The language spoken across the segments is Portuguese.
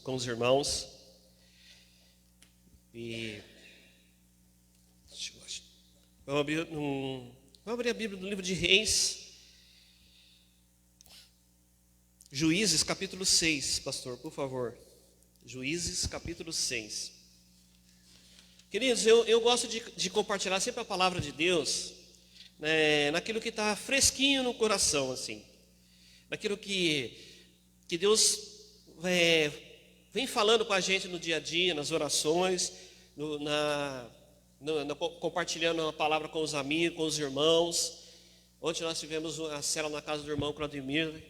com os irmãos. E vamos abrir a Bíblia no livro de Reis. Juízes, capítulo 6, pastor, por favor. Juízes, capítulo 6. Queridos, eu gosto de compartilhar sempre a palavra de Deus, né, naquilo que está fresquinho no coração, assim. Naquilo que Deus vem falando com a gente no dia a dia, nas orações, compartilhando a palavra com os amigos, com os irmãos. Ontem nós tivemos a célula na casa do irmão Claudemir.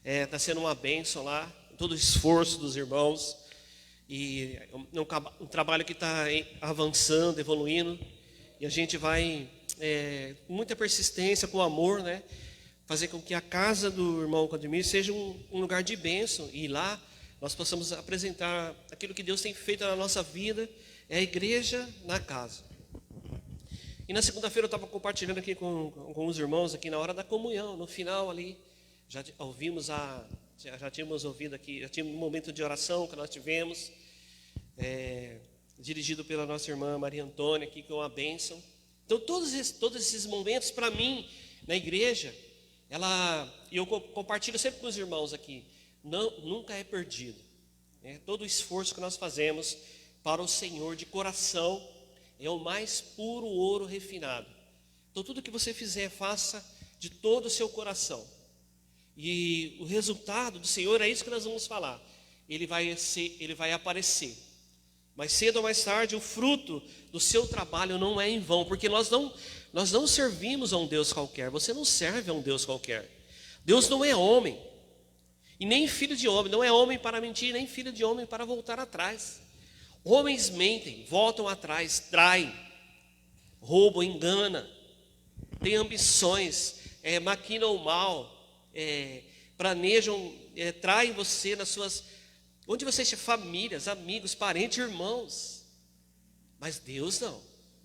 Está sendo uma bênção lá, todo o esforço dos irmãos. E um trabalho que está avançando, evoluindo. E a gente vai, com muita persistência, com amor, né, fazer com que a casa do irmão Claudemir seja um lugar de bênção. E lá nós possamos apresentar aquilo que Deus tem feito na nossa vida, é a igreja na casa. E na segunda-feira eu estava compartilhando aqui com os irmãos, aqui na hora da comunhão, no final ali, já tínhamos ouvido aqui, já tinha um momento de oração que nós tivemos, dirigido pela nossa irmã Maria Antônia, aqui com a bênção. Então todos esses momentos para mim, na igreja, eu compartilho sempre com os irmãos aqui, nunca é perdido. Todo o esforço que nós fazemos para o Senhor de coração é o mais puro ouro refinado. Então tudo que você fizer, faça de todo o seu coração. E o resultado do Senhor é isso que nós vamos falar. Ele vai aparecer. Mas cedo ou mais tarde, o fruto do seu trabalho não é em vão, porque nós não servimos a um Deus qualquer. Você não serve a um Deus qualquer. Deus não é homem, e nem filho de homem. Não é homem para mentir, nem filho de homem para voltar atrás. Homens mentem, voltam atrás, traem, roubam, enganam, têm ambições, maquinam o mal, planejam, traem você nas suas, onde você estiver, famílias, amigos, parentes, irmãos. Mas Deus não,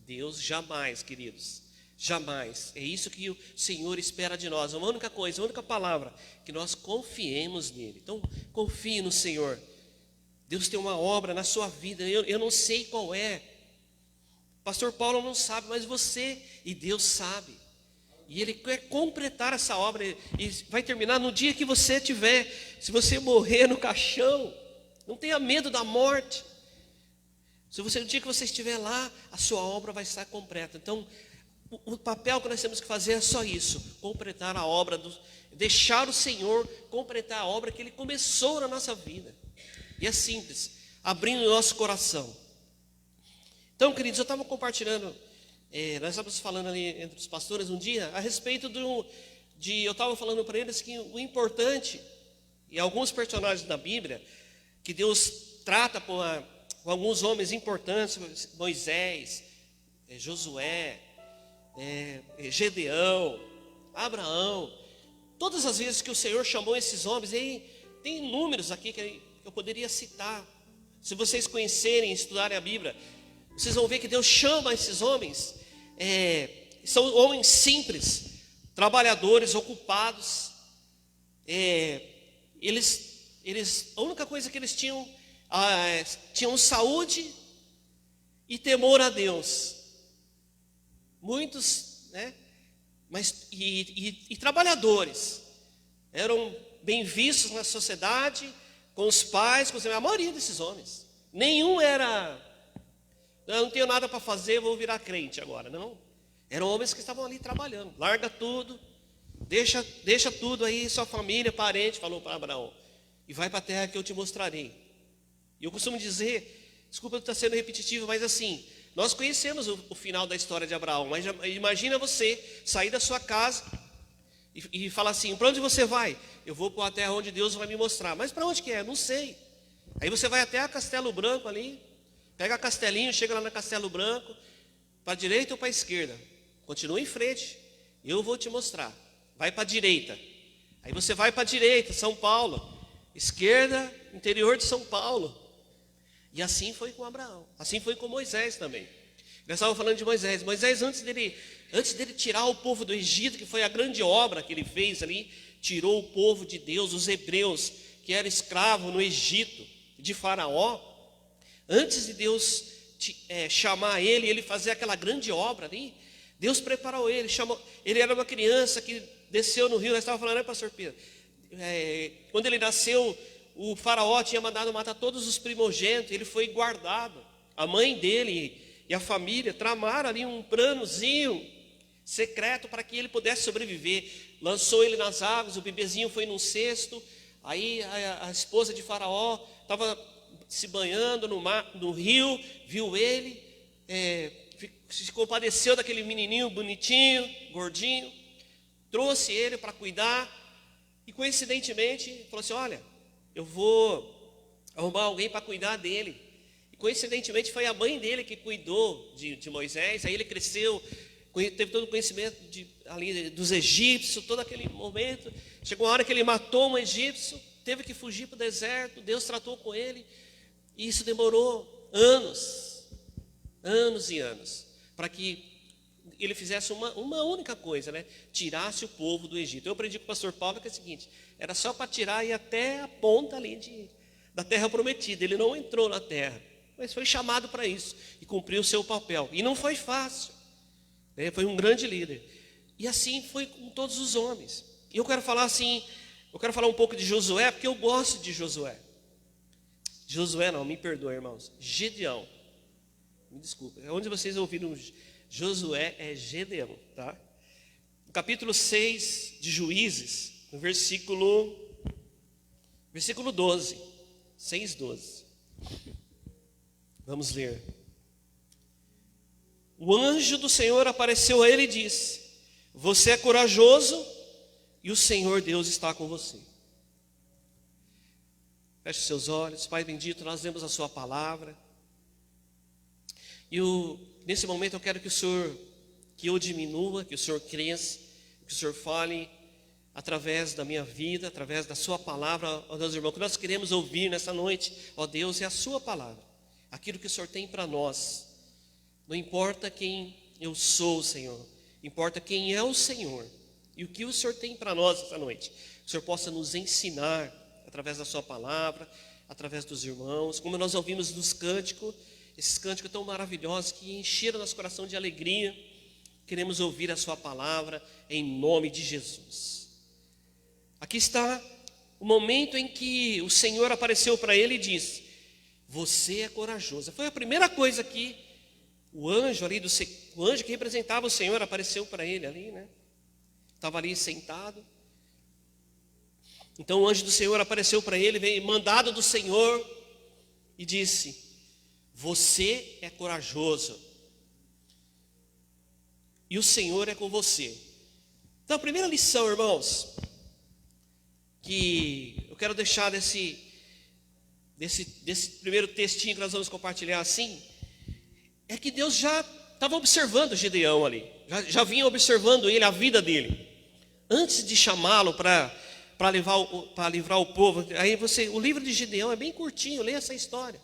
Deus jamais, queridos, jamais. É isso que o Senhor espera de nós. Uma única coisa, uma única palavra, que nós confiemos nele. Então confie no Senhor. Deus tem uma obra na sua vida, eu não sei qual é. Pastor Paulo não sabe, mas você e Deus sabe. E Ele quer completar essa obra, e vai terminar no dia que você tiver. Se você morrer no caixão, não tenha medo da morte. No dia que você estiver lá, a sua obra vai estar completa. Então, o papel que nós temos que fazer é só isso: completar a obra, deixar o Senhor completar a obra que Ele começou na nossa vida. E é simples, abrindo o nosso coração. Então, queridos, eu estava compartilhando, nós estávamos falando ali entre os pastores um dia, a respeito eu estava falando para eles que o importante, e alguns personagens da Bíblia, que Deus trata com alguns homens importantes, Moisés, Josué, Gedeão, Abraão, todas as vezes que o Senhor chamou esses homens, tem números aqui que eu poderia citar. Se vocês conhecerem, estudarem a Bíblia, vocês vão ver que Deus chama esses homens, são homens simples, trabalhadores, ocupados. A única coisa que eles tinham saúde e temor a Deus. Muitos, né? Mas trabalhadores, eram bem vistos na sociedade, com os pais, a maioria desses homens. Nenhum era, não tenho nada para fazer, vou virar crente agora. Não, eram homens que estavam ali trabalhando. Larga tudo, deixa tudo aí, sua família, parente, falou para Abraão, e vai para a terra que eu te mostrarei. E eu costumo dizer, desculpa estar sendo repetitivo, mas assim, nós conhecemos o final da história de Abraão. Mas imagina você sair da sua casa e falar assim: para onde você vai? Eu vou para a terra onde Deus vai me mostrar. Mas para onde que é? Não sei. Aí você vai até a Castelo Branco ali, pega Castelinho, chega lá na Castelo Branco, para a direita ou para a esquerda? Continua em frente, eu vou te mostrar. Vai para a direita. Aí você vai para a direita, São Paulo. Esquerda, interior de São Paulo. E assim foi com Abraão, assim foi com Moisés também. Nós estávamos falando de Moisés. Moisés, antes dele tirar o povo do Egito, que foi a grande obra que ele fez ali, tirou o povo de Deus, os hebreus, que era escravo no Egito de Faraó, antes de Deus chamar ele fazer aquela grande obra ali, Deus preparou ele, ele era uma criança que desceu no rio. Nós estávamos falando, né, pastor Pedro? Quando ele nasceu, o Faraó tinha mandado matar todos os primogênitos, ele foi guardado. A mãe dele e a família tramaram ali um planozinho secreto para que ele pudesse sobreviver. Lançou ele nas águas, o bebezinho foi num cesto. Aí a esposa de Faraó estava se banhando no rio, viu ele, se compadeceu daquele menininho bonitinho, gordinho, trouxe ele para cuidar e coincidentemente falou assim: olha, eu vou arrumar alguém para cuidar dele. E coincidentemente foi a mãe dele que cuidou de Moisés. Aí ele cresceu, teve todo o conhecimento ali dos egípcios, todo aquele momento. Chegou a hora que ele matou um egípcio, teve que fugir para o deserto. Deus tratou com ele e isso demorou anos e anos, para que ele fizesse uma única coisa, né? Tirasse o povo do Egito. Eu aprendi com o pastor Paulo que é o seguinte: era só para tirar e ir até a ponta ali da terra prometida. Ele não entrou na terra, mas foi chamado para isso e cumpriu o seu papel. E não foi fácil, né? Foi um grande líder. E assim foi com todos os homens. E eu quero falar um pouco de Josué, porque eu gosto de Josué. Josué não, me perdoe, irmãos. Gedeão. Me desculpa. Onde vocês ouviram Josué é Gedeão, tá? No capítulo 6 de Juízes, no versículo 12, 6:12. Vamos ler. O anjo do Senhor apareceu a ele e disse: você é corajoso e o Senhor Deus está com você. Feche seus olhos. Pai bendito, nós lemos a sua palavra. E nesse momento eu quero que eu diminua, que o Senhor cresça, que o Senhor fale através da minha vida, através da sua palavra, ó Deus, irmão. O que nós queremos ouvir nessa noite, ó Deus, é a sua palavra, aquilo que o Senhor tem para nós. Não importa quem eu sou, Senhor, importa quem é o Senhor e o que o Senhor tem para nós essa noite. O Senhor possa nos ensinar através da sua palavra, através dos irmãos, como nós ouvimos nos cânticos, esses cânticos tão maravilhosos que encheram nosso coração de alegria. Queremos ouvir a sua palavra em nome de Jesus. Aqui está o momento em que o Senhor apareceu para ele e disse: você é corajoso. Foi a primeira coisa que o anjo que representava o Senhor apareceu para ele ali, né? Estava ali sentado. Então o anjo do Senhor apareceu para ele, veio mandado do Senhor e disse: você é corajoso e o Senhor é com você. Então a primeira lição, irmãos, que eu quero deixar desse primeiro textinho que nós vamos compartilhar assim, é que Deus já estava observando Gedeão ali, já vinha observando ele, a vida dele, antes de chamá-lo para livrar o povo. Aí o livro de Gedeão é bem curtinho, leia essa história.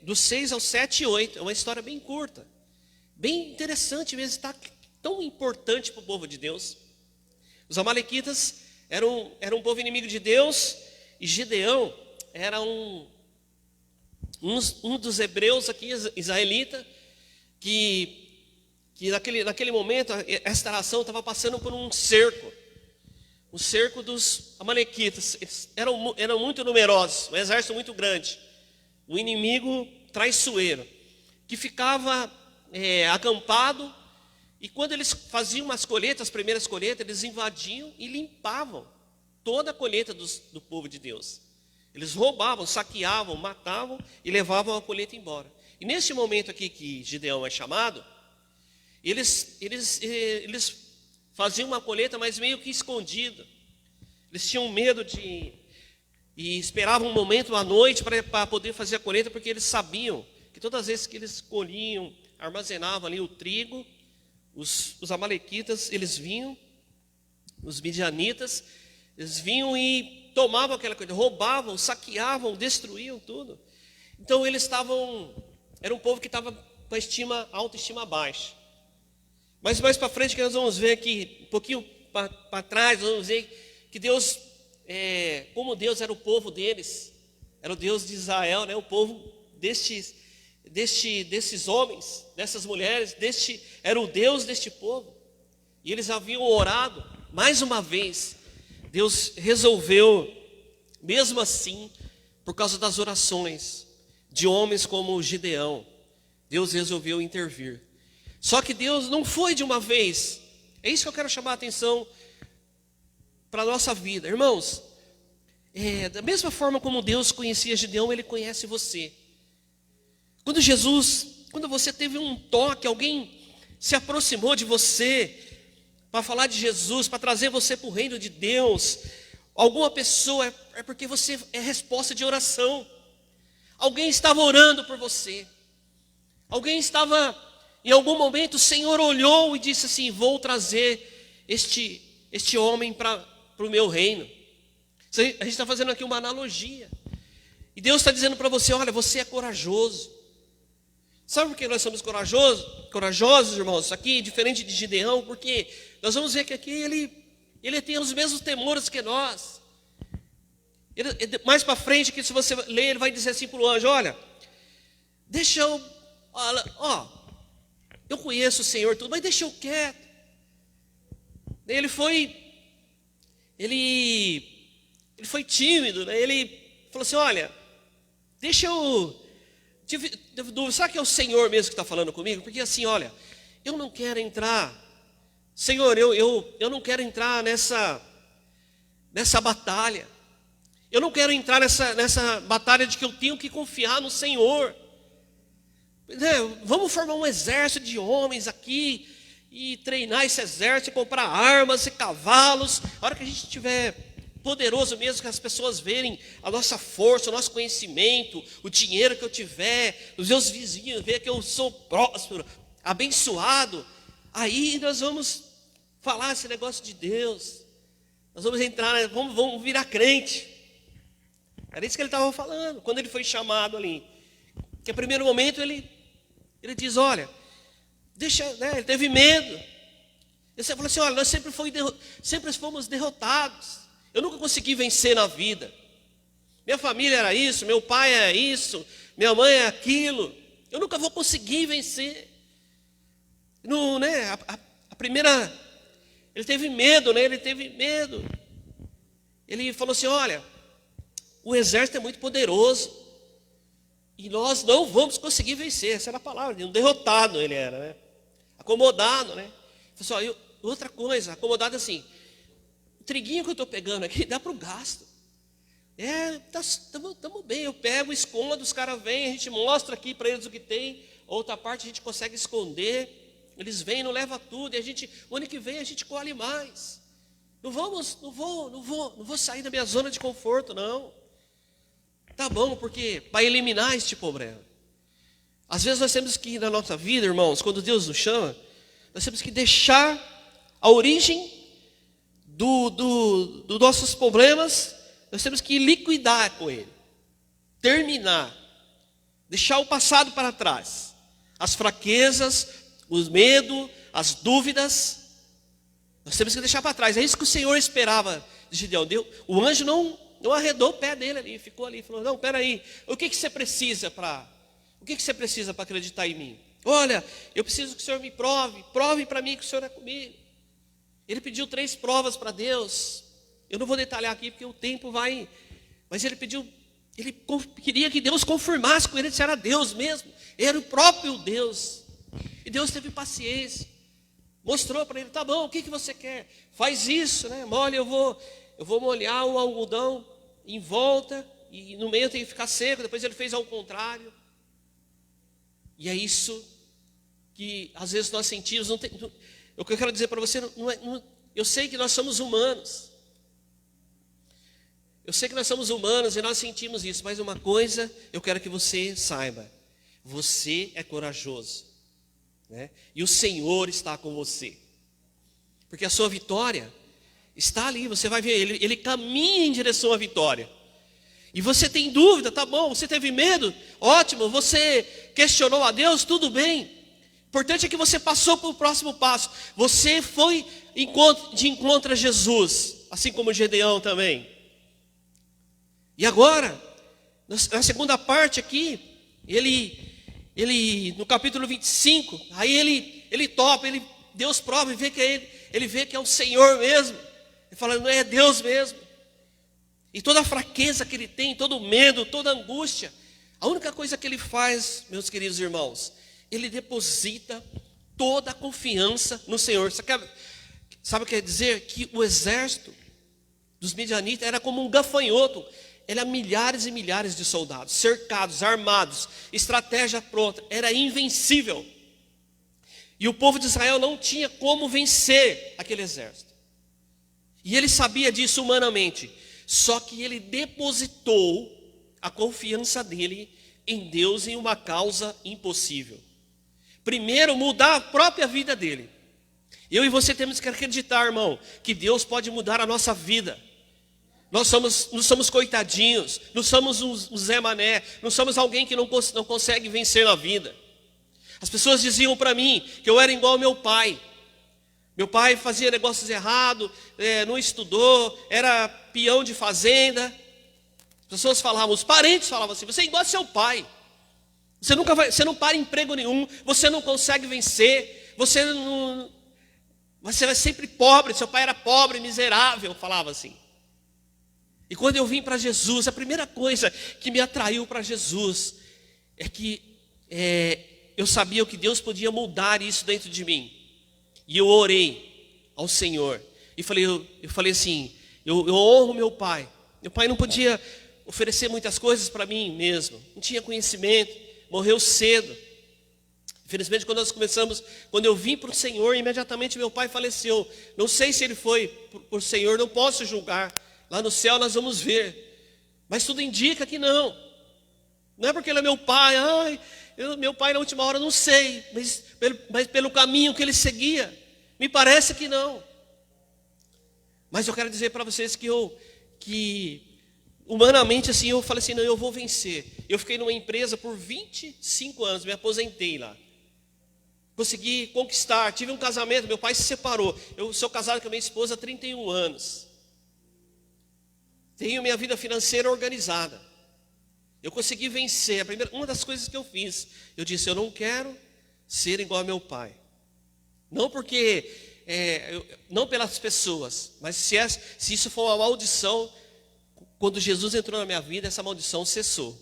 Do 6 ao 7 e 8, é uma história bem curta, bem interessante mesmo, está tão importante para o povo de Deus. Os amalequitas eram um povo inimigo de Deus, e Gedeão era um dos hebreus aqui, israelita, que naquele momento, esta nação estava passando por um cerco dos amalequitas. Eles eram muito numerosos, um exército muito grande, um inimigo traiçoeiro, que ficava acampado, e quando eles faziam as colheitas, as primeiras colheitas, eles invadiam e limpavam toda a colheita do povo de Deus. Eles roubavam, saqueavam, matavam e levavam a colheita embora. E nesse momento aqui que Gedeão é chamado, eles faziam uma colheita, mas meio que escondida. Eles tinham medo e esperavam um momento à noite para poder fazer a colheita, porque eles sabiam que todas as vezes que eles colhiam, armazenavam ali o trigo, os amalequitas, eles vinham, os midianitas, eles vinham e tomavam aquela coisa, roubavam, saqueavam, destruíam tudo. Então eles era um povo que estava com a autoestima baixa. Mas mais para frente que nós vamos ver aqui, um pouquinho para trás, nós vamos ver que Deus como Deus era o povo deles, era o Deus de Israel, né? O povo desses homens, dessas mulheres, era o Deus deste povo. E eles haviam orado, mais uma vez, Deus resolveu, mesmo assim, por causa das orações de homens como Gideão, Deus resolveu intervir. Só que Deus não foi de uma vez. É isso que eu quero chamar a atenção para a nossa vida. Irmãos, da mesma forma como Deus conhecia Gideão, Ele conhece você. Quando você teve um toque, alguém se aproximou de você para falar de Jesus, para trazer você para o reino de Deus, alguma pessoa, é porque você é resposta de oração. Alguém estava orando por você. Alguém estava, em algum momento, o Senhor olhou e disse assim: vou trazer este homem para o meu reino. A gente está fazendo aqui uma analogia. E Deus está dizendo para você: olha, você é corajoso. Sabe por que nós somos corajosos, irmãos? Aqui, diferente de Gideão, porque nós vamos ver que aqui ele tem os mesmos temores que nós. Mais para frente, que se você ler, ele vai dizer assim para o anjo: olha, deixa eu, eu conheço o Senhor tudo, mas deixa eu quieto. Ele foi tímido, né? Ele falou assim: olha, deixa eu... Sabe que é o Senhor mesmo que está falando comigo? Porque assim, olha, eu não quero entrar, Senhor, eu não quero entrar nessa batalha. Eu não quero entrar nessa batalha de que eu tenho que confiar no Senhor. Vamos formar um exército de homens aqui e treinar esse exército, comprar armas e cavalos. A hora que a gente tiver poderoso mesmo, que as pessoas verem a nossa força, o nosso conhecimento, o dinheiro que eu tiver, os meus vizinhos verem que eu sou próspero, abençoado, aí nós vamos falar esse negócio de Deus. Nós vamos entrar, vamos virar crente. Era isso que ele estava falando, quando ele foi chamado ali. Que no primeiro momento ele diz: olha, deixa, né? Ele teve medo. Ele falou assim: olha, nós sempre fomos derrotados. Eu nunca consegui vencer na vida. Minha família era isso, meu pai é isso, minha mãe é aquilo. Eu nunca vou conseguir vencer. A primeira, ele teve medo, né? Ele falou assim: olha, o exército é muito poderoso e nós não vamos conseguir vencer. Essa era a palavra, um derrotado ele era, né? Acomodado, né? Pessoal, outra coisa, acomodado assim: o triguinho que eu estou pegando aqui dá para o gasto. Estamos bem, eu pego, escondo, os caras vêm, a gente mostra aqui para eles o que tem, outra parte a gente consegue esconder, eles vêm, não leva tudo, e o ano que vem a gente colhe mais. Não vou sair da minha zona de conforto, não. Tá bom, porque para eliminar este problema, às vezes nós temos que ir na nossa vida, irmãos, quando Deus nos chama, nós temos que deixar a origem dos nossos problemas, nós temos que liquidar com ele, terminar, deixar o passado para trás, as fraquezas, os medos, as dúvidas, nós temos que deixar para trás. É isso que o Senhor esperava de Gideão. O anjo não arredou o pé dele ali, ficou ali, falou: não, peraí, o que você precisa para acreditar em mim? Olha, eu preciso que o Senhor me prove para mim que o Senhor é comigo. Ele pediu 3 provas para Deus. Eu não vou detalhar aqui porque o tempo vai. Mas ele queria que Deus confirmasse com ele se era Deus mesmo. Era o próprio Deus. E Deus teve paciência. Mostrou para ele: tá bom, o que você quer? Faz isso, né? Molha, eu vou molhar o algodão em volta e no meio tem que ficar seco. Depois ele fez ao contrário. E é isso que às vezes nós sentimos. O que eu quero dizer para você, eu sei que nós somos humanos. Eu sei que nós somos humanos e nós sentimos isso. Mas uma coisa eu quero que você saiba: você é corajoso, né? E o Senhor está com você. Porque a sua vitória está ali, você vai ver, ele caminha em direção à vitória. E você tem dúvida, tá bom, você teve medo, ótimo, você questionou a Deus, tudo bem. O importante é que você passou para o próximo passo. Você foi de encontro a Jesus, assim como Gedeão também. E agora, na segunda parte aqui, ele no capítulo 25, aí ele topa, Deus prova e vê que é ele vê que é o Senhor mesmo. Ele fala, não é Deus mesmo. E toda a fraqueza que ele tem, todo o medo, toda a angústia, a única coisa que ele faz, meus queridos irmãos, ele deposita toda a confiança no Senhor. Sabe o que quer dizer? Que o exército dos midianitas era como um gafanhoto. Era milhares e milhares de soldados, cercados, armados, estratégia pronta, era invencível. E o povo de Israel não tinha como vencer aquele exército. E ele sabia disso humanamente. Só que ele depositou a confiança dele em Deus em uma causa impossível. Primeiro, mudar a própria vida dele. Eu e você temos que acreditar, irmão, que Deus pode mudar a nossa vida. Nós somos coitadinhos, não somos um Zé Mané, não somos alguém que não consegue vencer na vida. As pessoas diziam para mim que eu era igual ao meu pai. Meu pai fazia negócios errados, não estudou, era peão de fazenda. As pessoas falavam, os parentes falavam assim, você é igual ao seu pai. Você não para em emprego nenhum, você não consegue vencer, você vai sempre pobre, seu pai era pobre, miserável, falava assim. E quando eu vim para Jesus, a primeira coisa que me atraiu para Jesus é que eu sabia que Deus podia mudar isso dentro de mim. E eu orei ao Senhor. E eu falei assim, eu honro meu pai. Meu pai não podia oferecer muitas coisas para mim mesmo. Não tinha conhecimento, morreu cedo. Infelizmente, quando eu vim para o Senhor, imediatamente meu pai faleceu. Não sei se ele foi para o Senhor, não posso julgar. Lá no céu nós vamos ver. Mas tudo indica que não. Não é porque ele é meu pai. Meu pai na última hora não sei. Mas pelo caminho que ele seguia, me parece que não. Mas eu quero dizer para vocês que humanamente assim, eu falei assim, não, eu vou vencer. Eu fiquei numa empresa por 25 anos, me aposentei lá. Consegui conquistar, tive um casamento, meu pai se separou. Eu sou casado com a minha esposa há 31 anos. Tenho minha vida financeira organizada. Eu consegui vencer. Uma das coisas que eu fiz, eu disse, eu não quero ser igual ao meu pai. Não porque, não pelas pessoas, mas se isso for uma maldição, quando Jesus entrou na minha vida, essa maldição cessou.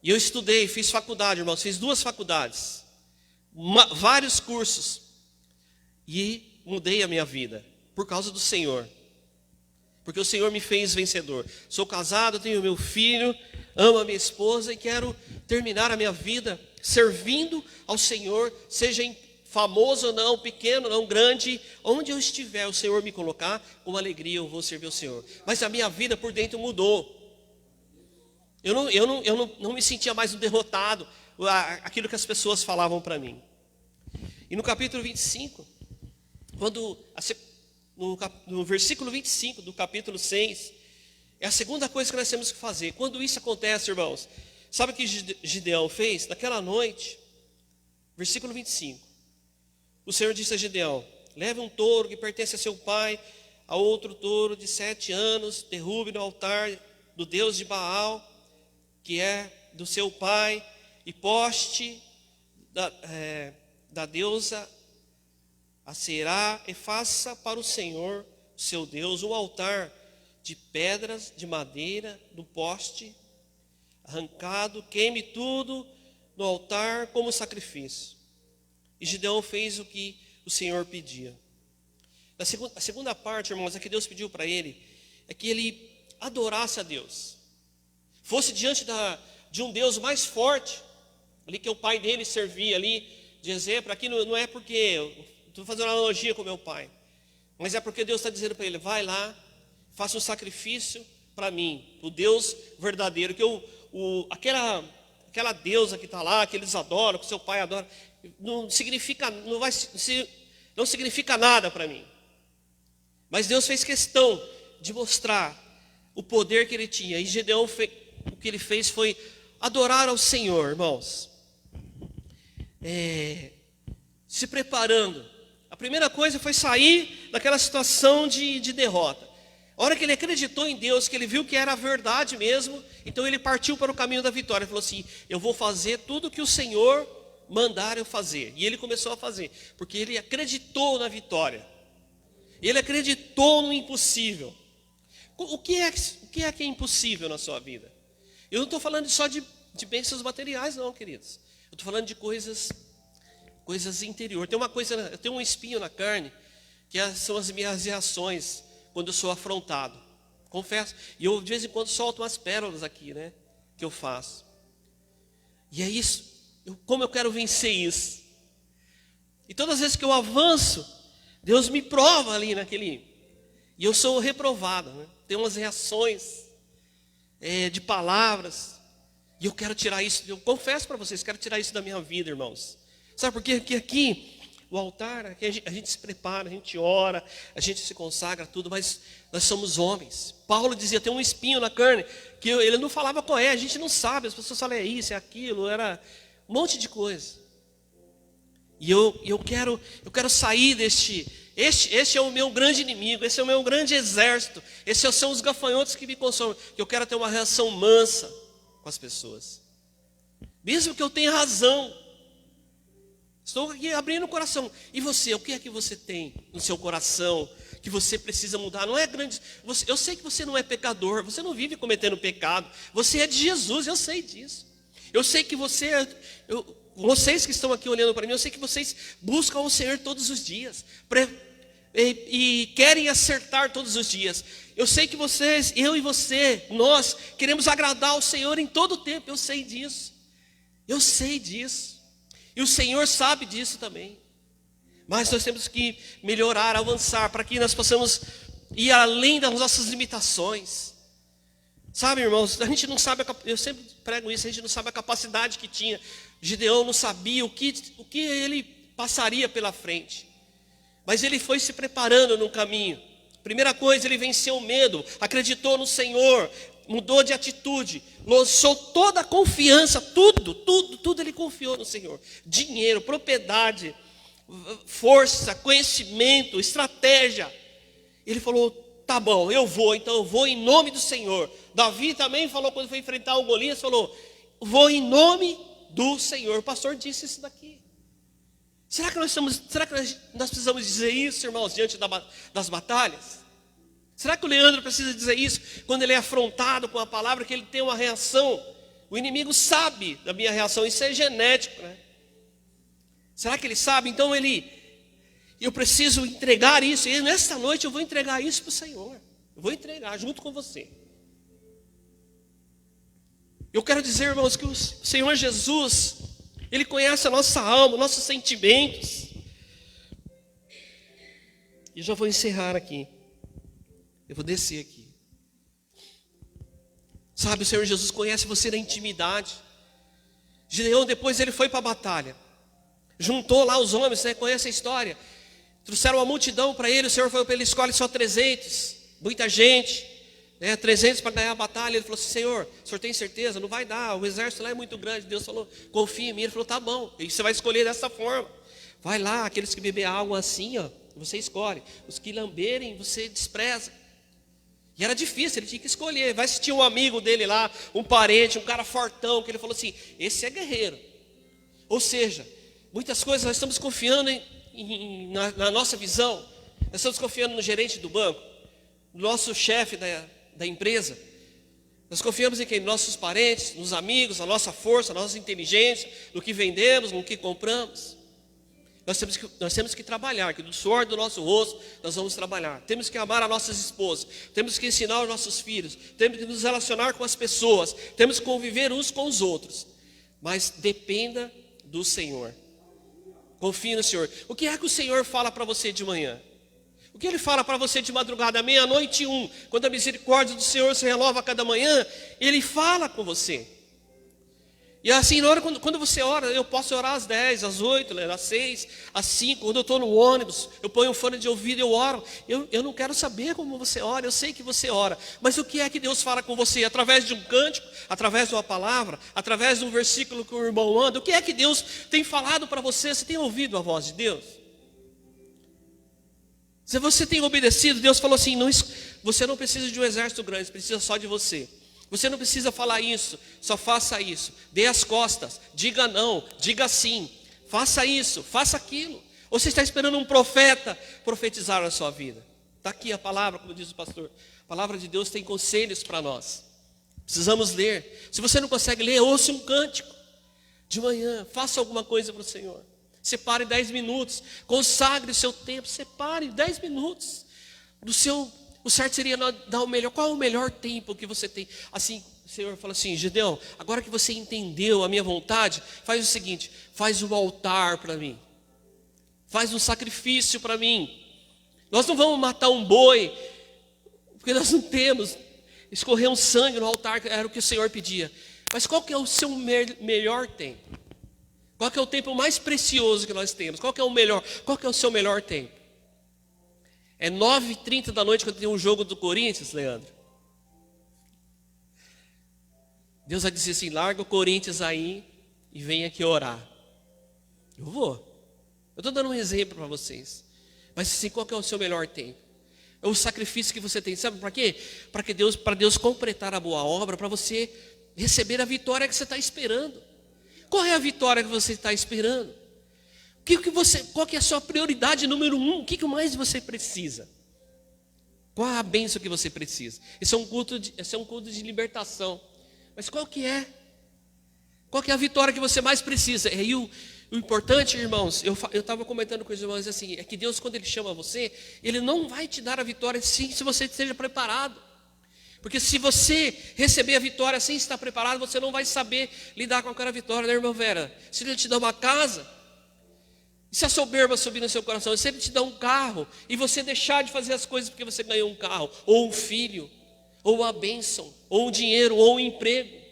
E eu estudei, fiz faculdade, irmãos, fiz 2 faculdades, vários cursos, e mudei a minha vida, por causa do Senhor. Porque o Senhor me fez vencedor. Sou casado, tenho meu filho, amo a minha esposa e quero terminar a minha vida servindo ao Senhor, seja famoso ou não, pequeno ou não, grande, onde eu estiver, o Senhor me colocar, com alegria eu vou servir ao Senhor. Mas a minha vida por dentro mudou. Eu não me sentia mais um derrotado, aquilo que as pessoas falavam para mim. E no capítulo 25, no versículo 25 do capítulo 6, é a segunda coisa que nós temos que fazer. Quando isso acontece, irmãos, sabe o que Gideão fez? Naquela noite, versículo 25, o Senhor disse a Gideão, leve um touro que pertence a seu pai, a outro touro de 7 anos, derrube no altar do Deus de Baal, que é do seu pai, e poste da deusa Aserá, e faça para o Senhor, seu Deus, um altar de pedras, de madeira, do poste arrancado, queime tudo no altar como sacrifício. E Gideão fez o que o Senhor pedia. A segunda parte, irmãos, é que Deus pediu para ele, é que ele adorasse a Deus. Fosse diante de um Deus mais forte, ali que o pai dele servia ali, de exemplo. Aqui não é porque... Estou fazendo uma analogia com meu pai. Mas é porque Deus está dizendo para ele, vai lá, faça um sacrifício para mim, o Deus verdadeiro. Que aquela deusa que está lá, que eles adoram, que seu pai adora, não significa nada para mim. Mas Deus fez questão de mostrar o poder que ele tinha. E Gideão, o que ele fez foi adorar ao Senhor, irmãos. Se preparando. A primeira coisa foi sair daquela situação de derrota. A hora que ele acreditou em Deus, que ele viu que era verdade mesmo, então ele partiu para o caminho da vitória. Ele falou assim: eu vou fazer tudo que o Senhor mandar eu fazer. E ele começou a fazer, porque ele acreditou na vitória. Ele acreditou no impossível. O que é impossível na sua vida? Eu não estou falando só de bênçãos materiais, não, queridos. Eu estou falando de coisas interiores. Eu tenho um espinho na carne, que são as minhas reações quando eu sou afrontado. Confesso. E eu de vez em quando solto umas pérolas aqui, né? Que eu faço. E é isso. Como eu quero vencer isso? E todas as vezes que eu avanço, Deus me prova ali naquele. E eu sou reprovado, né? Tem umas reações de palavras. E eu quero tirar isso. Eu confesso para vocês, quero tirar isso da minha vida, irmãos. Sabe por quê? Porque aqui o altar, aqui a gente se prepara, a gente ora, a gente se consagra, tudo, mas nós somos homens. Paulo dizia, tem um espinho na carne, que ele não falava qual é, a gente não sabe, as pessoas falam, é isso, é aquilo, era um monte de coisa. E eu quero sair este é o meu grande inimigo, esse é o meu grande exército, esses são os gafanhotos que me consomem, que eu quero ter uma reação mansa com as pessoas. Mesmo que eu tenha razão, estou aqui abrindo o coração. E você, o que é que você tem no seu coração que você precisa mudar? Não é grande. Eu sei que você não é pecador, você não vive cometendo pecado. Você é de Jesus, eu sei disso. Eu sei que vocês que estão aqui olhando para mim, eu sei que vocês buscam o Senhor todos os dias e querem acertar todos os dias. Eu sei que vocês, eu e você, nós queremos agradar ao Senhor em todo o tempo. Eu sei disso. Eu sei disso. E o Senhor sabe disso também. Mas nós temos que melhorar, avançar, para que nós possamos ir além das nossas limitações. Sabe, irmãos, a gente não sabe, eu sempre prego isso, a gente não sabe a capacidade que tinha. Gideão não sabia o que ele passaria pela frente. Mas ele foi se preparando no caminho. Primeira coisa, ele venceu o medo, acreditou no Senhor, mudou de atitude, lançou toda a confiança, tudo ele confiou no Senhor. Dinheiro, propriedade, força, conhecimento, estratégia. Ele falou, tá bom, então eu vou em nome do Senhor. Davi também falou, quando foi enfrentar o Golias, falou, vou em nome do Senhor. O pastor disse isso daqui. Será que nós precisamos dizer isso, irmãos, diante das batalhas? Será que o Leandro precisa dizer isso quando ele é afrontado com a palavra, que ele tem uma reação? O inimigo sabe da minha reação, isso é genético, né? Será que ele sabe? Então eu preciso entregar isso, e nesta noite eu vou entregar isso para o Senhor. Eu vou entregar junto com você. Eu quero dizer, irmãos, que o Senhor Jesus, Ele conhece a nossa alma, nossos sentimentos. E já vou encerrar aqui. Eu vou descer aqui. Sabe, o Senhor Jesus conhece você na intimidade. Gideão, depois ele foi para a batalha. Juntou lá os homens, você conhece a história. Trouxeram uma multidão para ele, o Senhor falou para ele, escolhe só 300. Muita gente, 300 para ganhar a batalha. Ele falou assim, Senhor, o Senhor tem certeza? Não vai dar, o exército lá é muito grande. Deus falou, confia em mim. Ele falou, tá bom, e você vai escolher dessa forma. Vai lá, aqueles que beber água assim, você escolhe. Os que lamberem, você despreza. E era difícil, ele tinha que escolher. Vai se tinha um amigo dele lá, um parente, um cara fortão, que ele falou assim, esse é guerreiro. Ou seja, muitas coisas nós estamos confiando na nossa visão. Nós estamos confiando no gerente do banco, no nosso chefe da empresa. Nós confiamos em quem? Nossos parentes, nos amigos, na nossa força, na nossa inteligência, no que vendemos, no que compramos. Nós temos que trabalhar, que do suor do nosso rosto nós vamos trabalhar. Temos que amar as nossas esposas, temos que ensinar os nossos filhos, temos que nos relacionar com as pessoas, temos que conviver uns com os outros. Mas dependa do Senhor. Confie no Senhor. O que é que o Senhor fala para você de manhã? O que Ele fala para você de madrugada, meia-noite e 1, quando a misericórdia do Senhor se renova a cada manhã, Ele fala com você. E assim, na hora, quando você ora, eu posso orar às 10, às 8, às 6, às 5, quando eu estou no ônibus, eu ponho um fone de ouvido e eu oro. Eu não quero saber como você ora, eu sei que você ora. Mas o que é que Deus fala com você? Através de um cântico, através de uma palavra, através de um versículo que o irmão manda. O que é que Deus tem falado para você? Você tem ouvido a voz de Deus? Se você tem obedecido, Deus falou assim, você não precisa de um exército grande, precisa só de você. Você não precisa falar isso, só faça isso. Dê as costas, diga não, diga sim. Faça isso, faça aquilo. Ou você está esperando um profeta profetizar na sua vida? Está aqui a palavra, como diz o pastor. A palavra de Deus tem conselhos para nós. Precisamos ler. Se você não consegue ler, ouça um cântico. De manhã, faça alguma coisa para o Senhor. Separe 10 minutos. Consagre o seu tempo. Separe 10 minutos. O certo seria dar o melhor. Qual é o melhor tempo que você tem? Assim, o Senhor fala assim, Gideão, agora que você entendeu a minha vontade, faz o seguinte, faz um altar para mim. Faz um sacrifício para mim. Nós não vamos matar um boi, porque nós não temos. Escorrer um sangue no altar, era o que o Senhor pedia. Mas qual que é o seu melhor tempo? Qual que é o tempo mais precioso que nós temos? Qual que é o melhor? Qual que é o seu melhor tempo? É 9h30 da noite quando tem um jogo do Corinthians, Leandro? Deus vai dizer assim, larga o Corinthians aí e vem aqui orar. Eu vou. Eu estou dando um exemplo para vocês. Mas assim, qual que é o seu melhor tempo? É o sacrifício que você tem. Sabe para quê? Para Deus completar a boa obra, para você receber a vitória que você está esperando. Qual é a vitória que você está esperando? Qual que é a sua prioridade número 1? O que mais você precisa? Qual é a bênção que você precisa? Esse é um culto de libertação. Mas qual que é? Qual que é a vitória que você mais precisa? E aí o importante, irmãos, eu estava comentando com os irmãos assim, é que Deus, quando Ele chama você, Ele não vai te dar a vitória sim, se você esteja preparado. Porque se você receber a vitória sem estar preparado, você não vai saber lidar com aquela vitória, né, irmã Vera? Se Ele te dá uma casa, e se a soberba subir no seu coração, se Ele te dá um carro, e você deixar de fazer as coisas porque você ganhou um carro, ou um filho, ou uma bênção, ou um dinheiro, ou um emprego.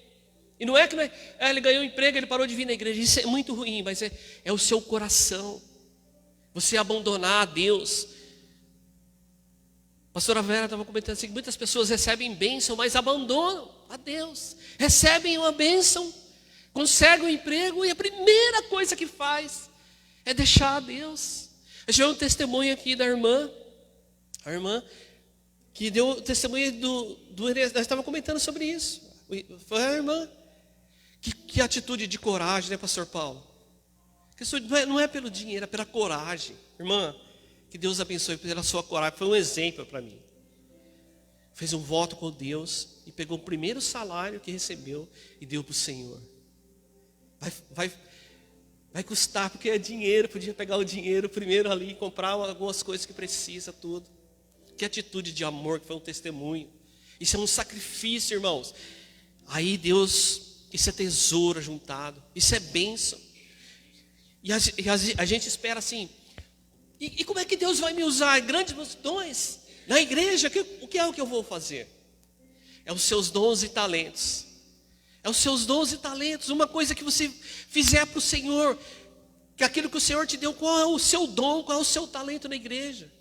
E não é que ele ganhou um emprego, ele parou de vir na igreja. Isso é muito ruim, mas é o seu coração. Você abandonar a Deus. A pastora Vera estava comentando assim, que muitas pessoas recebem bênção, mas abandonam a Deus. Recebem uma bênção, conseguem um emprego, e a primeira coisa que faz é deixar a Deus. Eu tive um testemunho aqui da irmã, a irmã que deu testemunho nós estávamos comentando sobre isso. Foi a irmã. Que atitude de coragem, né, pastor Paulo? Não é pelo dinheiro, é pela coragem. Irmã, que Deus abençoe pela sua coragem. Foi um exemplo para mim. Fez um voto com Deus e pegou o primeiro salário que recebeu e deu para o Senhor. Vai custar, porque é dinheiro. Podia pegar o dinheiro primeiro ali e comprar algumas coisas que precisa, tudo. Que atitude de amor, que foi um testemunho. Isso é um sacrifício, irmãos. Aí Deus... Isso é tesouro juntado. Isso é bênção. E a gente espera assim. E como é que Deus vai me usar? Grandes dons. Na igreja, o que é o que eu vou fazer? É os seus dons e talentos. É os seus dons e talentos. Uma coisa que você fizer para o Senhor. Que aquilo que o Senhor te deu. Qual é o seu dom? Qual é o seu talento na igreja?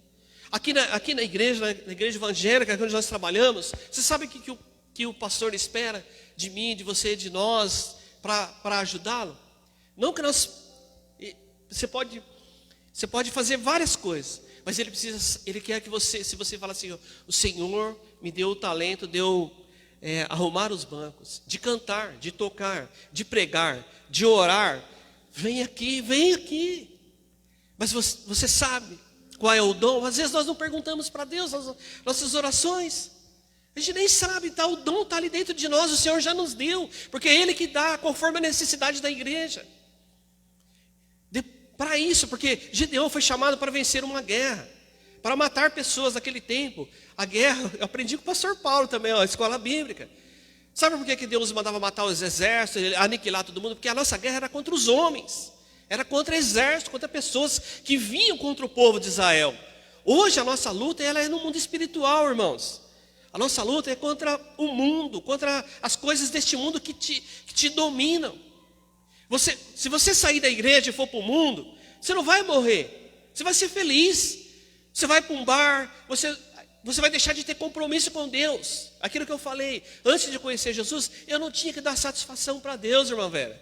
Aqui na igreja evangélica, onde nós trabalhamos. Você sabe que o pastor espera de mim, de você, de nós, para ajudá-lo? Não que você pode fazer várias coisas, mas ele quer que você, se você fala assim, o Senhor me deu o talento de eu arrumar os bancos, de cantar, de tocar, de pregar, de orar, vem aqui. Mas você sabe qual é o dom? Às vezes nós não perguntamos para Deus nas nossas orações. A gente nem sabe, o dom está ali dentro de nós, o Senhor já nos deu, porque é Ele que dá, conforme a necessidade da igreja. Para isso, porque Gideão foi chamado para vencer uma guerra, para matar pessoas naquele tempo. A guerra, eu aprendi com o pastor Paulo também, a escola bíblica. Sabe por que Deus mandava matar os exércitos, aniquilar todo mundo? Porque a nossa guerra era contra os homens, era contra exércitos, contra pessoas que vinham contra o povo de Israel. Hoje a nossa luta ela é no mundo espiritual, irmãos. A nossa luta é contra o mundo, contra as coisas deste mundo que te dominam. Se você sair da igreja e for para o mundo, você não vai morrer. Você vai ser feliz. Você vai para um bar, você vai deixar de ter compromisso com Deus. Aquilo que eu falei, antes de conhecer Jesus, eu não tinha que dar satisfação para Deus, irmã Vera.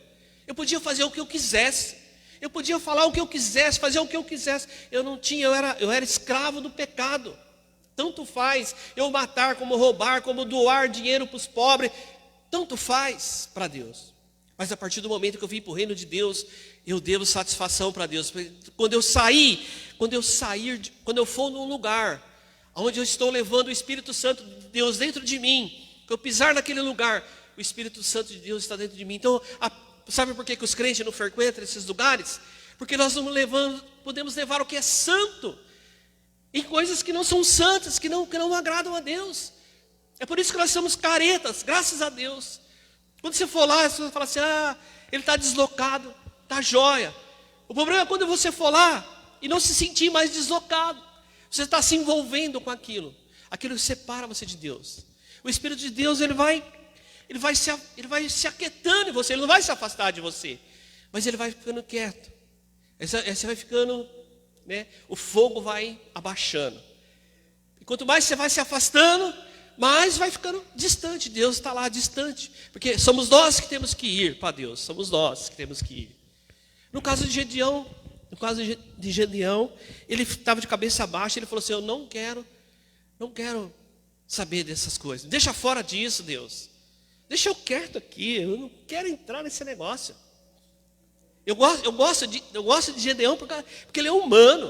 Eu podia fazer o que eu quisesse. Eu podia falar o que eu quisesse, fazer o que eu quisesse. Eu não tinha, eu era escravo do pecado. Tanto faz eu matar, como roubar, como doar dinheiro para os pobres. Tanto faz para Deus. Mas a partir do momento que eu vim para o reino de Deus, eu devo satisfação para Deus. Quando eu for num lugar onde eu estou levando o Espírito Santo de Deus dentro de mim, que eu pisar naquele lugar, o Espírito Santo de Deus está dentro de mim. Então, sabe por que os crentes não frequentam esses lugares? Porque nós não podemos levar o que é santo em coisas que não são santas, que não agradam a Deus. É por isso que nós somos caretas, graças a Deus. Quando você for lá, você vai falar assim, ele está deslocado, está jóia. O problema é quando você for lá e não se sentir mais deslocado. Você está se envolvendo com aquilo. Aquilo separa você de Deus. O Espírito de Deus, ele vai se aquietando em você, ele não vai se afastar de você. Mas ele vai ficando quieto. Você vai ficando, né? O fogo vai abaixando. E quanto mais você vai se afastando, mais vai ficando distante. Deus está lá distante. Porque somos nós que temos que ir para Deus. Somos nós que temos que ir. No caso de Gedeão, ele estava de cabeça baixa. Ele falou assim, eu não quero saber dessas coisas. Deixa fora disso, Deus. Deixa eu quieto aqui. Eu não quero entrar nesse negócio. Eu gosto de Gedeão porque ele é humano.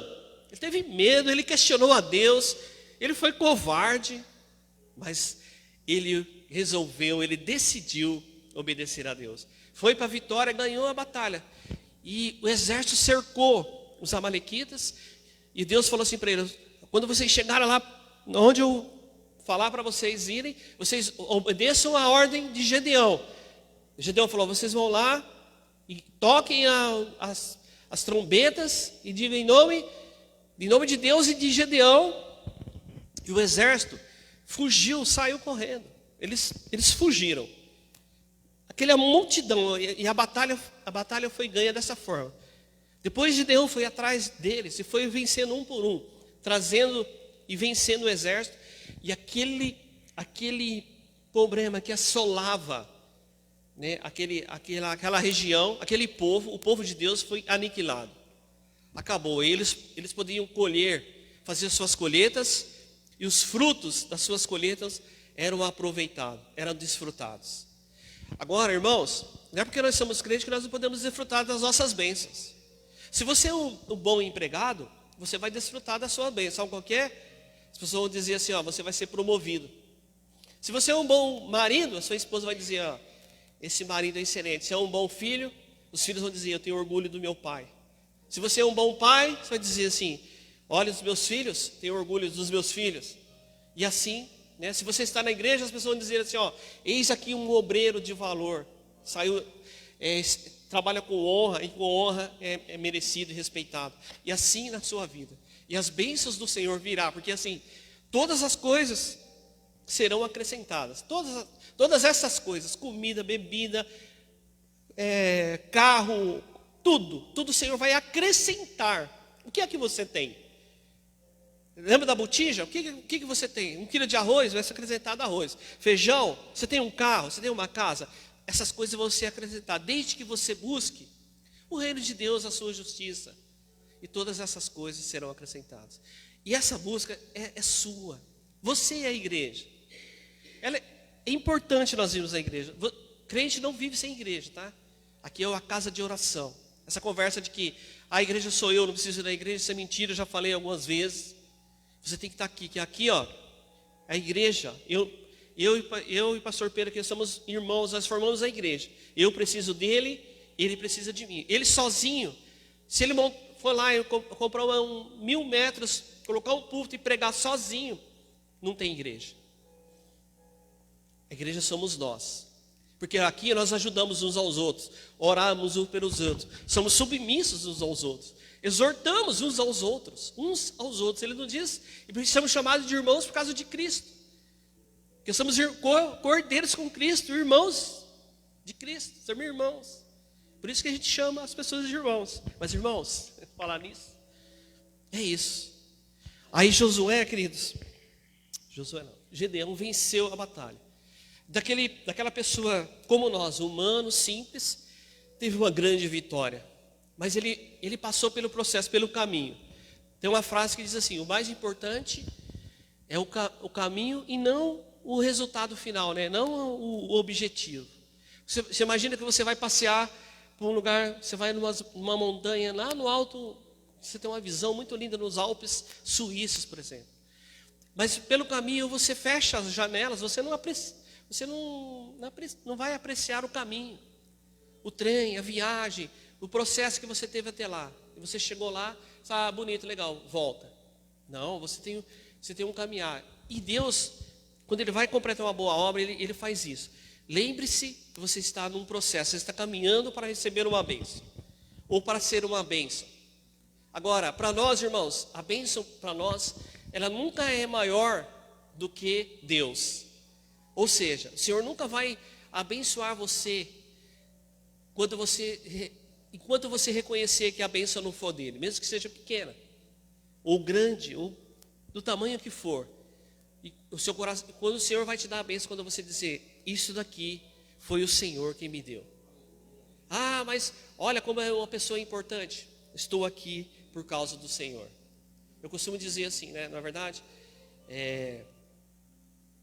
Ele teve medo, ele questionou a Deus. Ele foi covarde. Mas ele resolveu, ele decidiu obedecer a Deus. Foi para a vitória, ganhou a batalha. E o exército cercou os amalequitas. E Deus falou assim para eles, quando vocês chegarem lá, onde eu falar para vocês irem, vocês obedeçam a ordem de Gedeão. Gedeão falou, vocês vão lá e toquem as trombetas e digam em nome de Deus e de Gedeão. E o exército fugiu, saiu correndo. Eles fugiram. Aquela multidão, e a batalha foi ganha dessa forma. Depois Gedeão foi atrás deles e foi vencendo um por um, trazendo e vencendo o exército. E aquele problema que assolava, né, aquela região, aquele povo, o povo de Deus foi aniquilado. Acabou. Eles podiam fazer suas colheitas, e os frutos das suas colheitas eram aproveitados, eram desfrutados. Agora, irmãos, não é porque nós somos crentes que nós não podemos desfrutar das nossas bênçãos. Se você é um bom empregado, você vai desfrutar da sua bênção. Sabe qual que é? As pessoas vão dizer assim, você vai ser promovido. Se você é um bom marido, a sua esposa vai dizer, esse marido é excelente. Se é um bom filho, os filhos vão dizer, eu tenho orgulho do meu pai. Se você é um bom pai, você vai dizer assim, olha os meus filhos, tenho orgulho dos meus filhos. E assim, né, se você está na igreja, as pessoas vão dizer assim, eis aqui um obreiro de valor. Trabalha com honra, e com honra é merecido e respeitado. E assim na sua vida. E as bênçãos do Senhor virá, porque assim, todas as coisas serão acrescentadas. Todas essas coisas, comida, bebida, carro, tudo o Senhor vai acrescentar. O que é que você tem? Lembra da botija? O que você tem? 1 quilo de arroz, vai ser acrescentado arroz. Feijão, você tem um carro, você tem uma casa. Essas coisas vão ser acrescentadas, desde que você busque o reino de Deus, a sua justiça. E todas essas coisas serão acrescentadas. E essa busca é sua. Você é a igreja. É importante nós irmos à igreja. Crente não vive sem igreja, tá? Aqui é uma casa de oração. Essa conversa de que a igreja sou eu, não preciso ir na igreja, isso é mentira, eu já falei algumas vezes. Você tem que estar aqui, que aqui, a igreja, eu e o pastor Pedro, que somos irmãos, nós formamos a igreja. Eu preciso dele, ele precisa de mim. Ele sozinho, se ele for lá e comprar 1.000 metros, colocar um púlpito e pregar sozinho, não tem igreja. A igreja somos nós. Porque aqui nós ajudamos uns aos outros, oramos uns pelos outros, somos submissos uns aos outros, exortamos uns aos outros. Ele nos diz, e somos chamados de irmãos por causa de Cristo. Porque somos cordeiros com Cristo, irmãos de Cristo, somos irmãos. Por isso que a gente chama as pessoas de irmãos. Mas irmãos, falar nisso, é isso. Aí Josué, queridos, Gedeão venceu a batalha. Daquela pessoa como nós, humano, simples, teve uma grande vitória. mas ele passou pelo processo, pelo caminho. Tem uma frase que diz assim: o mais importante é o caminho e não o resultado final, né? Não o objetivo. Você imagina que você vai passear por um lugar, você vai numa montanha lá no alto, você tem uma visão muito linda nos Alpes suíços, por exemplo. Mas pelo caminho você fecha as janelas, você não vai apreciar o caminho, o trem, a viagem, o processo que você teve até lá. E você chegou lá, bonito, legal, volta. Não, você tem um caminhar. E Deus, quando Ele vai completar uma boa obra, Ele faz isso. Lembre-se que você está num processo, você está caminhando para receber uma bênção, ou para ser uma bênção. Agora, para nós, irmãos, a bênção para nós, ela nunca é maior do que Deus. Ou seja, o Senhor nunca vai abençoar você enquanto você reconhecer que a bênção não for dele, mesmo que seja pequena, ou grande, ou do tamanho que for. E o seu coração, quando o Senhor vai te dar a bênção, quando você dizer: isso daqui foi o Senhor quem me deu. Ah, mas olha como é uma pessoa importante. Estou aqui por causa do Senhor. Eu costumo dizer assim, né? Na verdade,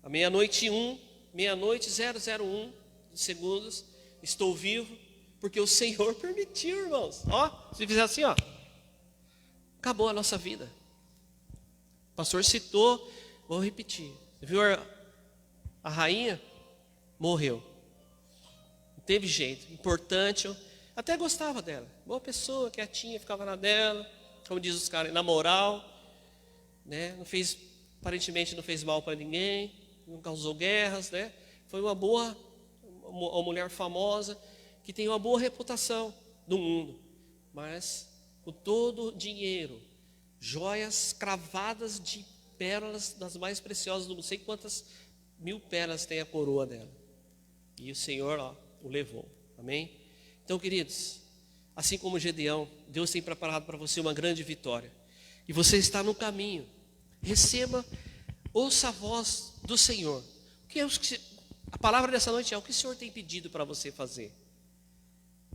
a meia-noite 001 segundos, estou vivo, porque o Senhor permitiu, irmãos. Ó, se fizer assim, ó, acabou a nossa vida. O pastor citou, vou repetir. Viu a rainha? Morreu. Não teve jeito. Importante, eu até gostava dela. Boa pessoa, quietinha, ficava na dela, como diz os caras, na moral, né? Aparentemente não fez mal para ninguém, não causou guerras, né? Foi uma mulher famosa, que tem uma boa reputação no mundo, mas com todo o dinheiro, joias cravadas de pérolas das mais preciosas, não sei quantas mil pérolas tem a coroa dela, e o Senhor, o levou, amém? Então, queridos, assim como Gedeão, Deus tem preparado para você uma grande vitória, e você está no caminho. Receba, ouça a voz do Senhor. A palavra dessa noite é: o que o Senhor tem pedido para você fazer,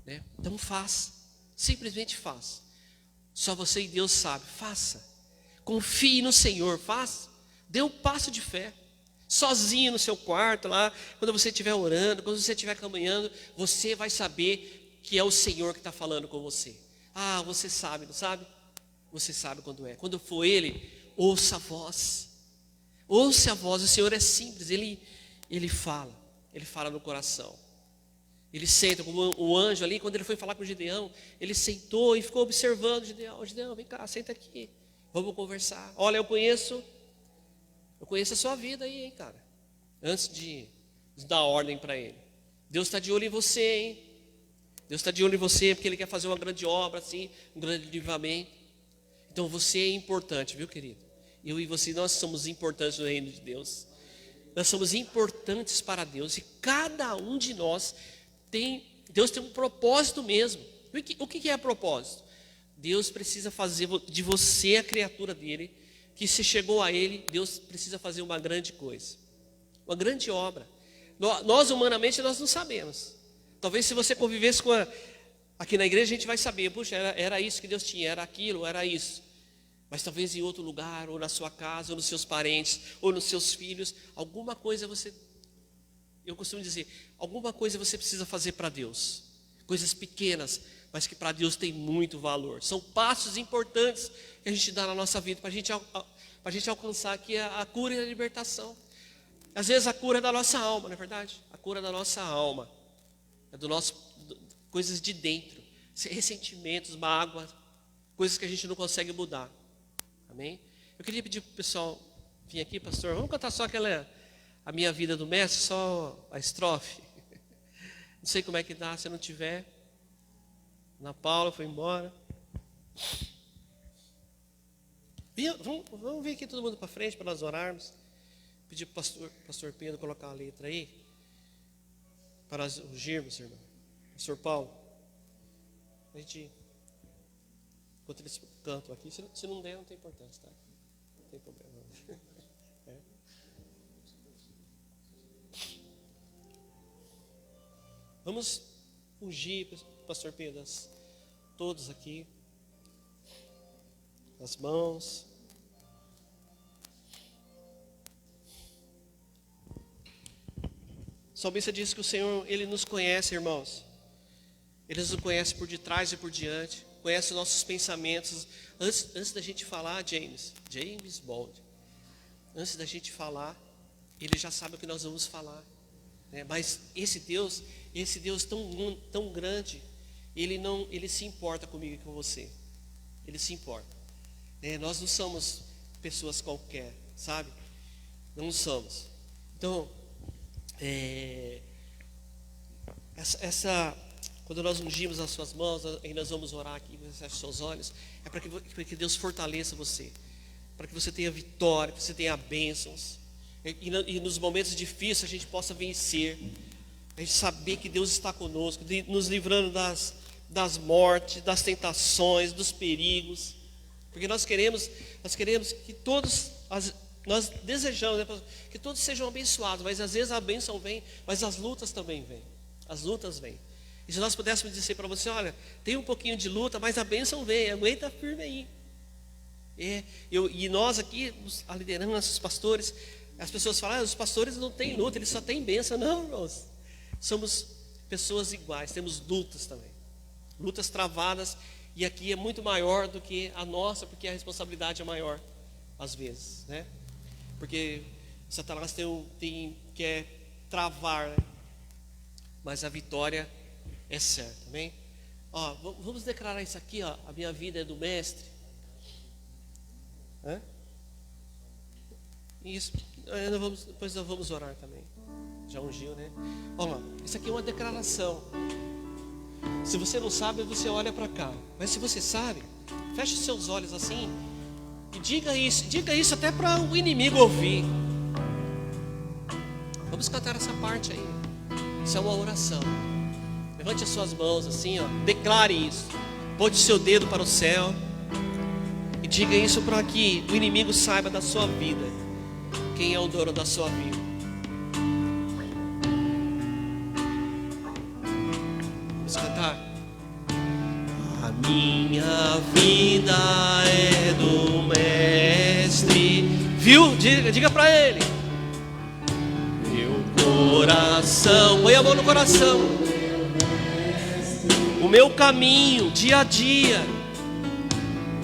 né? Então faça, simplesmente faça. Só você e Deus sabe. Faça, confie no Senhor, faça, dê um passo de fé, sozinho no seu quarto lá, quando você estiver orando, quando você estiver caminhando, você vai saber que é o Senhor que está falando com você. Ah, você sabe, não sabe? Você sabe quando é. Quando for Ele, ouça a voz. Ouça a voz. O Senhor é simples, Ele fala no coração. Ele senta, como o anjo ali, quando ele foi falar com o Gideão, ele sentou e ficou observando o Gideão, vem cá, senta aqui, vamos conversar. Olha, eu conheço a sua vida aí, hein, cara. Antes de dar ordem para ele. Deus está de olho em você, hein. Deus está de olho em você, porque Ele quer fazer uma grande obra, assim, um grande livramento. Então você é importante, viu, querido? Eu e você, nós somos importantes no reino de Deus. Nós somos importantes para Deus. E cada um de nós Deus tem um propósito mesmo. O que é propósito? Deus precisa fazer de você a criatura dele, que se chegou a Ele, Deus precisa fazer uma grande coisa, uma grande obra. Nós humanamente nós não sabemos. Talvez se você convivesse aqui na igreja, a gente vai saber, puxa, era isso que Deus tinha, era aquilo, era isso. Mas talvez em outro lugar, ou na sua casa, ou nos seus parentes, ou nos seus filhos, alguma coisa eu costumo dizer, alguma coisa você precisa fazer para Deus. Coisas pequenas, mas que para Deus tem muito valor. São passos importantes que a gente dá na nossa vida, para a gente alcançar aqui a cura e a libertação. Às vezes a cura é da nossa alma, não é verdade? A cura da nossa alma, é coisas de dentro, ressentimentos, mágoas, coisas que a gente não consegue mudar. Amém? Eu queria pedir para o pessoal vir aqui, pastor, vamos cantar só a minha vida do mestre, só a estrofe. Não sei como é que dá, se não tiver. Ana Paula foi embora. Vamos vir aqui todo mundo para frente para nós orarmos. Pedir para o pastor Pedro colocar a letra aí, para nós ungirmos, irmão. Pastor Paulo, a gente, enquanto eles cantam aqui, se não der, não tem importância, tá? Não tem problema. É. Vamos ungir, pastor Pedro, todos aqui. As mãos. O salmista diz que o Senhor, Ele nos conhece, irmãos. Ele nos conhece por detrás e por diante. Conhece os nossos pensamentos. Antes da gente falar, James Bond. Antes da gente falar, Ele já sabe o que nós vamos falar. Né? Mas esse Deus tão grande, Ele se importa comigo e com você. Ele se importa. Nós não somos pessoas qualquer, sabe? Não somos. Então, quando nós ungimos as suas mãos, e nós vamos orar aqui, você fecha os seus olhos, é para que Deus fortaleça você, para que você tenha vitória, que você tenha bênçãos, e nos momentos difíceis a gente possa vencer, a gente saber que Deus está conosco, nos livrando das mortes, das tentações, dos perigos, porque nós queremos que nós desejamos, né, que todos sejam abençoados, mas às vezes a bênção vem, mas as lutas também vêm. As lutas vêm. E se nós pudéssemos dizer para você, olha, tem um pouquinho de luta, mas a bênção vem, aguenta firme aí. E nós aqui, a liderança, os pastores, as pessoas falam, os pastores não têm luta, eles só têm bênção. Não, irmãos. Somos pessoas iguais, temos lutas também. Lutas travadas, e aqui é muito maior do que a nossa, porque a responsabilidade é maior, às vezes, né? Porque Satanás quer travar, né? Mas a vitória é certa, amém? Vamos declarar isso aqui, ó. A minha vida é do Mestre. Isso. Depois nós vamos orar também. Já ungiu, né? Olha lá, isso aqui é uma declaração. Se você não sabe, você olha para cá. Mas se você sabe, feche os seus olhos assim e diga isso até para o inimigo ouvir. Vamos cantar essa parte aí. Isso é uma oração. Levante as suas mãos assim, ó. Declare isso. Bote o seu dedo para o céu e diga isso para que o inimigo saiba da sua vida. Quem é o dono da sua vida? Vamos cantar. A minha vida é do Mestre. Viu? Diga para ele. Coração, põe a mão no coração. O meu caminho, dia a dia.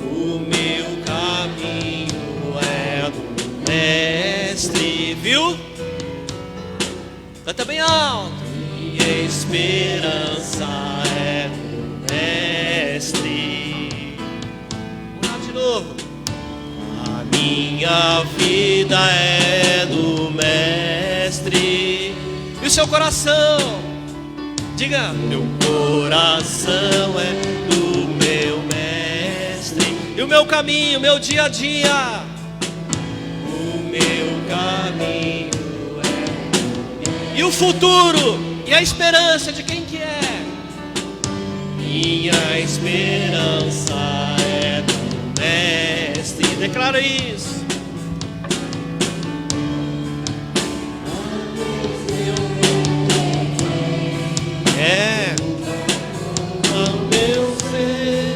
O meu caminho é do Mestre. Viu? Canta bem alto. Minha esperança é do Mestre. Vamos lá de novo. A minha vida é do Mestre. E o seu coração? Diga. Meu coração é do meu Mestre. E o meu caminho, meu dia a dia. O meu caminho é. E o futuro e a esperança de quem que é? Minha esperança é do Mestre. Declara isso. Ao meu ver,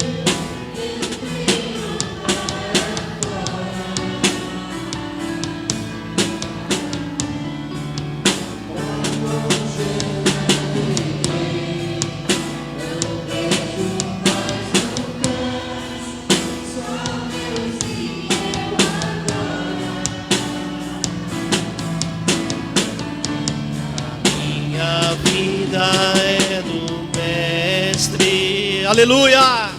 minha vida é do Mestre. Aleluia.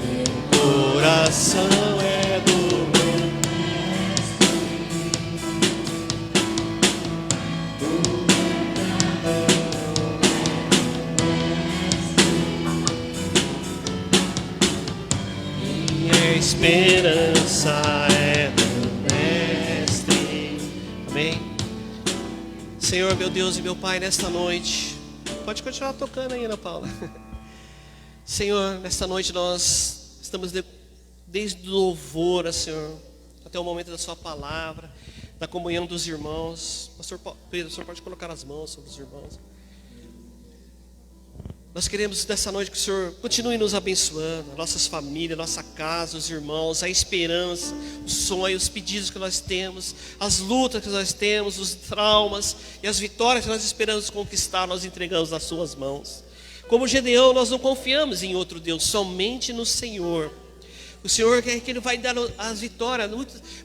Meu coração é do meu Mestre. Minha esperança é do Mestre. Amém. Senhor, meu Deus e meu Pai, nesta noite, pode continuar tocando aí, Ana Paula. Senhor, nesta noite nós estamos desde o louvor, Senhor, até o momento da sua palavra, da comunhão dos irmãos. Pastor Pedro, o senhor pode colocar as mãos sobre os irmãos. Nós queremos nessa noite que o Senhor continue nos abençoando, nossas famílias, nossa casa, os irmãos, a esperança, os sonhos, os pedidos que nós temos, as lutas que nós temos, os traumas e as vitórias que nós esperamos conquistar, nós entregamos nas suas mãos. Como Gedeão, nós não confiamos em outro Deus, somente no Senhor. O Senhor é que Ele vai dar as vitórias.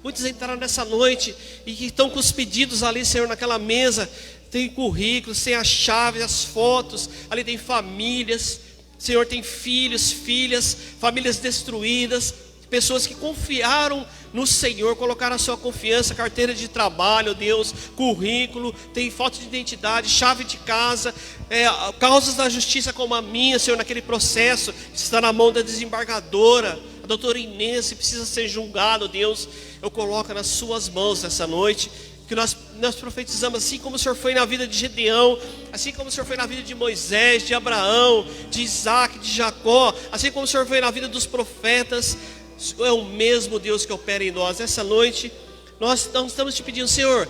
Muitos entraram nessa noite e que estão com os pedidos ali, Senhor, naquela mesa. Tem currículos, tem as chaves, as fotos. Ali tem famílias, Senhor, tem filhos, filhas, famílias destruídas. Pessoas que confiaram no Senhor, colocaram a sua confiança, carteira de trabalho, Deus, currículo, tem foto de identidade, chave de casa, causas da justiça como a minha, Senhor, naquele processo, está na mão da desembargadora, a doutora Inês, se precisa ser julgado, Deus, eu coloco nas suas mãos nessa noite, que nós profetizamos, assim como o Senhor foi na vida de Gedeão, assim como o Senhor foi na vida de Moisés, de Abraão, de Isaac, de Jacó, assim como o Senhor foi na vida dos profetas. É o mesmo Deus que opera em nós. Essa noite nós estamos te pedindo, Senhor,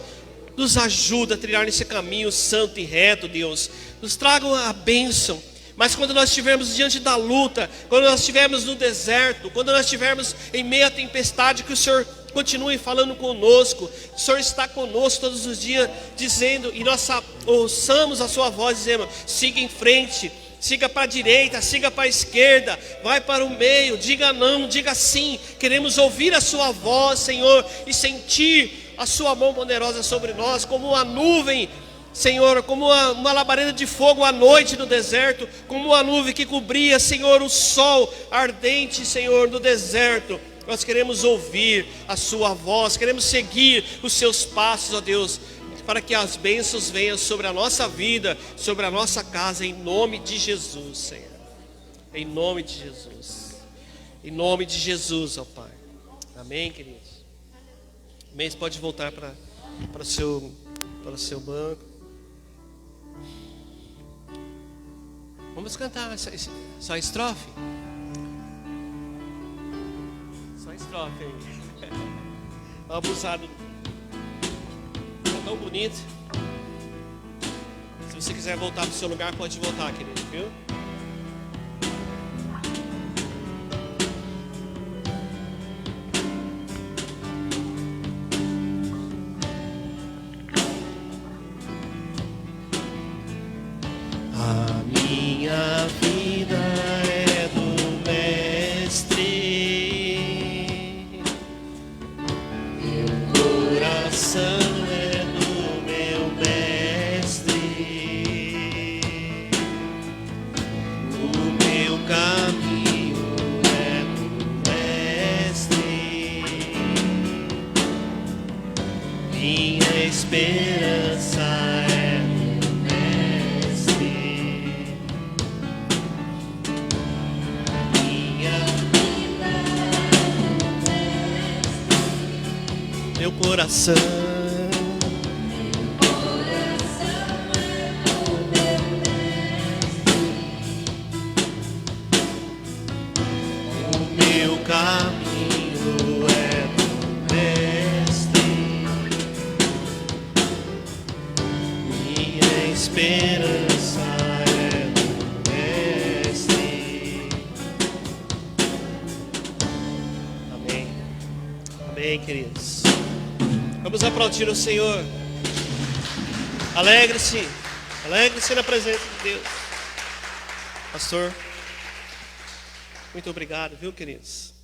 nos ajuda a trilhar nesse caminho santo e reto, Deus, nos traga a bênção. Mas quando nós estivermos diante da luta, quando nós estivermos no deserto, quando nós estivermos em meio à tempestade, que o Senhor continue falando conosco. O Senhor está conosco todos os dias, dizendo, e nós ouçamos a sua voz, dizendo, siga em frente, siga para a direita, siga para a esquerda, vai para o meio, diga não, diga sim. Queremos ouvir a sua voz, Senhor, e sentir a sua mão poderosa sobre nós, como uma nuvem, Senhor, como uma labareda de fogo à noite no deserto, como uma nuvem que cobria, Senhor, o sol ardente, Senhor, no deserto. Nós queremos ouvir a sua voz, queremos seguir os seus passos, ó Deus, para que as bênçãos venham sobre a nossa vida, sobre a nossa casa, em nome de Jesus, Senhor. Em nome de Jesus. Em nome de Jesus, ó Pai. Amém, queridos? Amém, você pode voltar para o seu banco. Vamos cantar só a estrofe? Só a estrofe aí. Abusado. Tá tão bonito. Se você quiser voltar para o seu lugar, pode voltar, querido, viu? Minha vida é do Mestre, meu coração é do meu Mestre, o meu caminho é do Mestre, minha esperança é do Mestre. Meu coração é do meu Mestre, o meu caminho é do Mestre, minha esperança é do Mestre. Amém. Amém, queridos. Vamos aplaudir o Senhor. Alegre-se. Alegre-se na presença de Deus. Pastor, muito obrigado, viu, queridos?